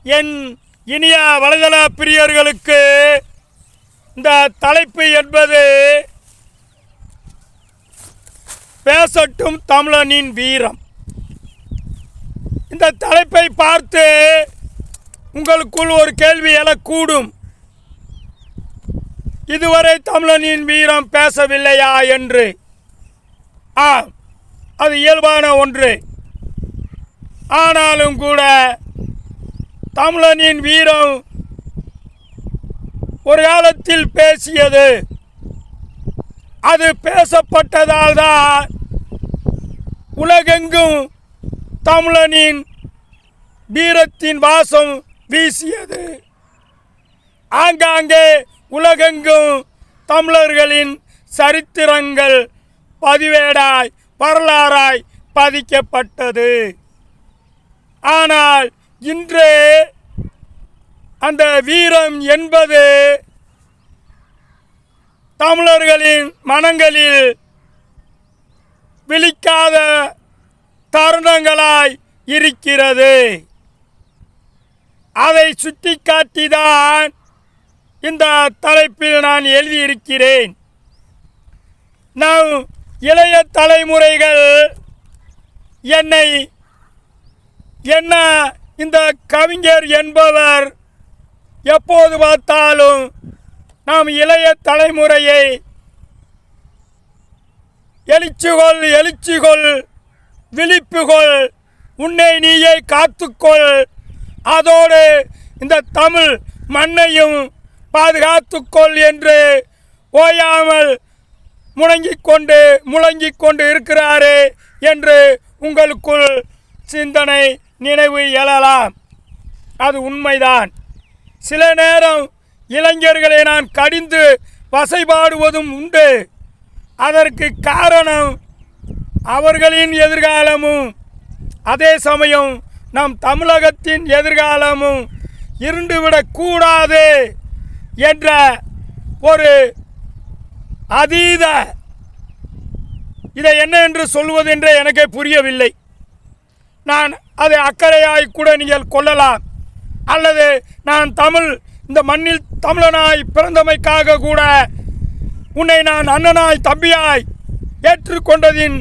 என் இனிய வலைதள பிரியர்களுக்கு இந்த தலைப்பு என்பது பேசட்டும் தமிழனின் வீரம். இந்த தலைப்பை பார்த்து உங்களுக்குள் ஒரு கேள்வி எழக்கூடும், இதுவரை தமிழனின் வீரம் பேசவில்லையா என்று. அது இயல்பான ஒன்று. ஆனாலும் கூட தமிழனின் வீரம் ஒரு காலத்தில் பேசியது. அது பேசப்பட்டதால் தான் உலகெங்கும் தமிழனின் வீரத்தின் வாசம் வீசியது. ஆங்காங்கே உலகெங்கும் தமிழர்களின் சரித்திரங்கள் பதிவேடாய் வரலாறாய் பதிக்கப்பட்டது. ஆனால் இன்று அந்த வீரம் என்பது தமிழர்களின் மனங்களில் விழிக்காத தருணங்களாய் இருக்கிறது. அதை சுட்டிக்காட்டிதான் இந்த தலைப்பில் நான் எழுதியிருக்கிறேன். நம் இளைய தலைமுறைகள் என்னை என்ன இந்த கவிஞர் என்பவர் எப்போது பார்த்தாலும் நாம் இளைய தலைமுறையை எழுச்சிகொள் விழிப்புகொள், உன்னை நீயே காத்துக்கொள், அதோடு இந்த தமிழ் மண்ணையும் பாதுகாத்துக்கொள் என்று ஓயாமல் முழங்கிக் கொண்டு இருக்கிறாரே என்று உங்களுக்குள் சிந்தனை நினைவு எழலாம். அது உண்மைதான். சில நேரம் இளைஞர்களை நான் கடிந்து வசைபாடுவதும் உண்டு. அதற்கு காரணம் அவர்களின் எதிர்காலமும் அதே சமயம் நம் தமிழகத்தின் எதிர்காலமும் இருண்டுவிடக்கூடாது என்ற ஒரு அதீத, இதை என்ன என்று சொல்வது என்று எனக்கே புரியவில்லை. நான் அதை அக்கறையாய் கூட நீங்கள் கொள்ளலாம், அல்லது நான் இந்த மண்ணில் தமிழனாய் பிறந்தமைக்காக கூட உன்னை நான் அண்ணனாய் தம்பியாய் ஏற்றுக்கொண்டதின்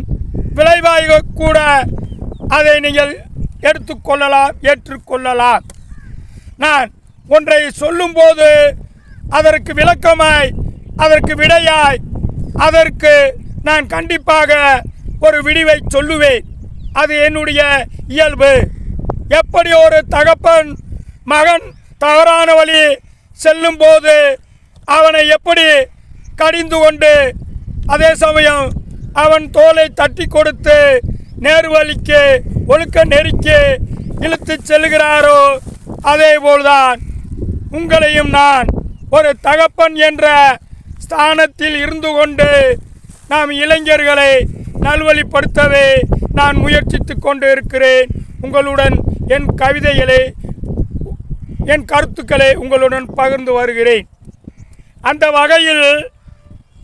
விளைவாக கூட அதை நீங்கள் ஏற்றுக்கொள்ளலாம். நான் ஒன்றை சொல்லும்போது அதற்கு விளக்கமாய், அதற்கு விடையாய், அதற்கு நான் கண்டிப்பாக ஒரு விடிவை சொல்லுவேன். அது என்னுடைய இயல்பு. எப்படி ஒரு தகப்பன் மகன் தவறான வழி செல்லும்போது அவனை எப்படி கடிந்து கொண்டு அதே சமயம் அவன் தோலை தட்டி கொடுத்து நேர்வழிக்கு ஒழுக்க நெறிக்கு இழுத்து செல்கிறாரோ, அதே போல்தான் உங்களையும் நான் ஒரு தகப்பன் என்ற ஸ்தானத்தில் இருந்து கொண்டு நாம் இளைஞர்களை நல்வழிப்படுத்தவே நான் முயற்சித்து கொண்டு இருக்கிறேன். உங்களுடன் என் கவிதைகளை, என் கருத்துக்களை உங்களுடன் பகிர்ந்து வருகிறேன். அந்த வகையில்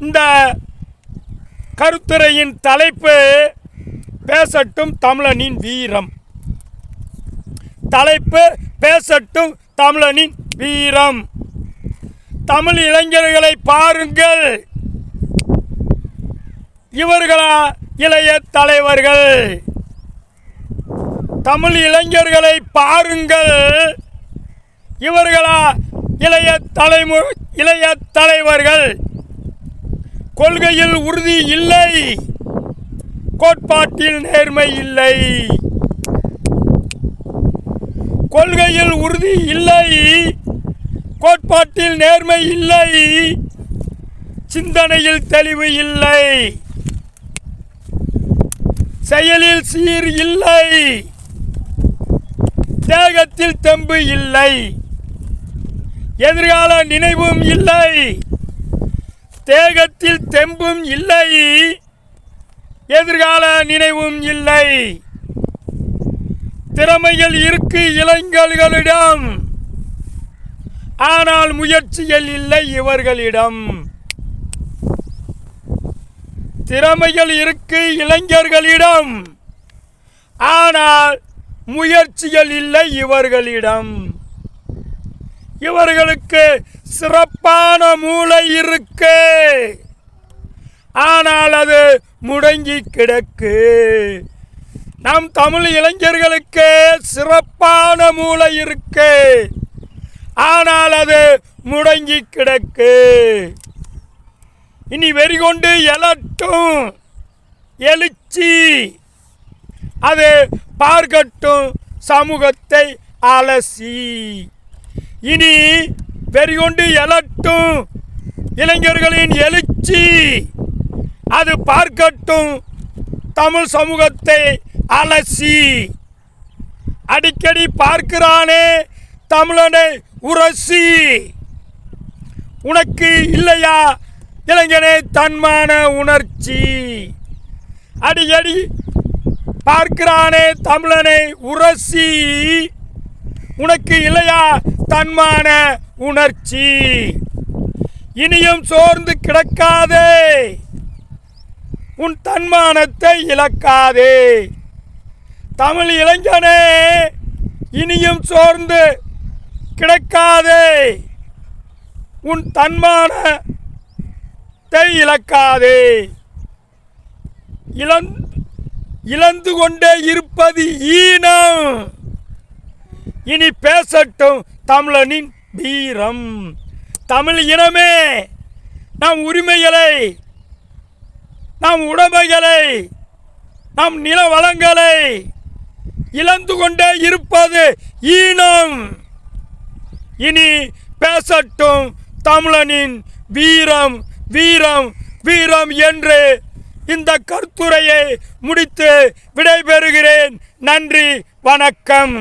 இந்த கருத்துரையின் தலைப்பு பேசட்டும் தமிழனின் வீரம். தலைப்பு பேசட்டும் தமிழனின் வீரம். தமிழ் இளைஞர்களை பாருங்கள், இவர்களா இளைய தலைவர்கள். தமிழ் இளைஞர்களை பாருங்கள், இவர்களா இளைய தலைவர்கள். கொள்கையில் உறுதி இல்லை, கோட்பாட்டில் நேர்மை இல்லை. கொள்கையில் உறுதி இல்லை, கோட்பாட்டில் நேர்மை இல்லை, சிந்தனையில் தெளிவு இல்லை, செயலில் சீர் இல்லை, தேகத்தில் தெம்பு இல்லை, எதிர்கால நினைவும் இல்லை. தேகத்தில் தெம்பும் இல்லை, எதிர்கால நினைவும் இல்லை. திறமைகள் இருக்கு இளைஞர்களிடம், ஆனால் முயற்சிகள் இல்லை இவர்களிடம். திறமைகள் இருக்கு இளைஞர்களிடம், ஆனால் முயற்சிகள் இல்லை இவர்களிடம். இவர்களுக்கு சிறப்பான மூளை இருக்கு, ஆனால் அது முடங்கி கிடக்கு. நம் தமிழ் இளைஞர்களுக்கு சிறப்பான மூளை இருக்கு, ஆனால் அது முடங்கி கிடக்கு. இனி வெறிகொண்டு எழட்டும் எழுச்சி, அது பார்க்கட்டும் சமூகத்தை அலசி. இனி வெறிகொண்டு எழட்டும் இளைஞர்களின் எழுச்சி, அது பார்க்கட்டும் தமிழ் சமூகத்தை அலசி. அடிக்கடி பார்க்கிறானே தமிழனை உரசி, உனக்கு இல்லையா இளைஞனே தன்மான உணர்ச்சி? அடிக்கடி பார்க்கிறானே தமிழனை உரசி, உனக்கு இல்லையா தன்மான உணர்ச்சி? இனியும் சோர்ந்து கிடக்காதே, உன் தன்மானத்தை இழக்காதே. தமிழ் இளைஞனே, இனியும் சோர்ந்து கிடக்காதே, உன் தன்மானத்தை இழக்காதே. இழந்து கொண்டே இருப்பது ஈனம், இனி பேசட்டும் தமிழனின் வீரம். தமிழ் இனமே, நம் உரிமைகளை, நம் உடைமைகளை, நம் நில வளங்களை இழந்து கொண்டே இருப்பது ஈனம். இனி பேசட்டும் தமிழனின் வீரம், வீரம், வீரம் என்று இந்த கருத்துரையை முடித்து விடைபெறுகிறேன். நன்றி, வணக்கம்.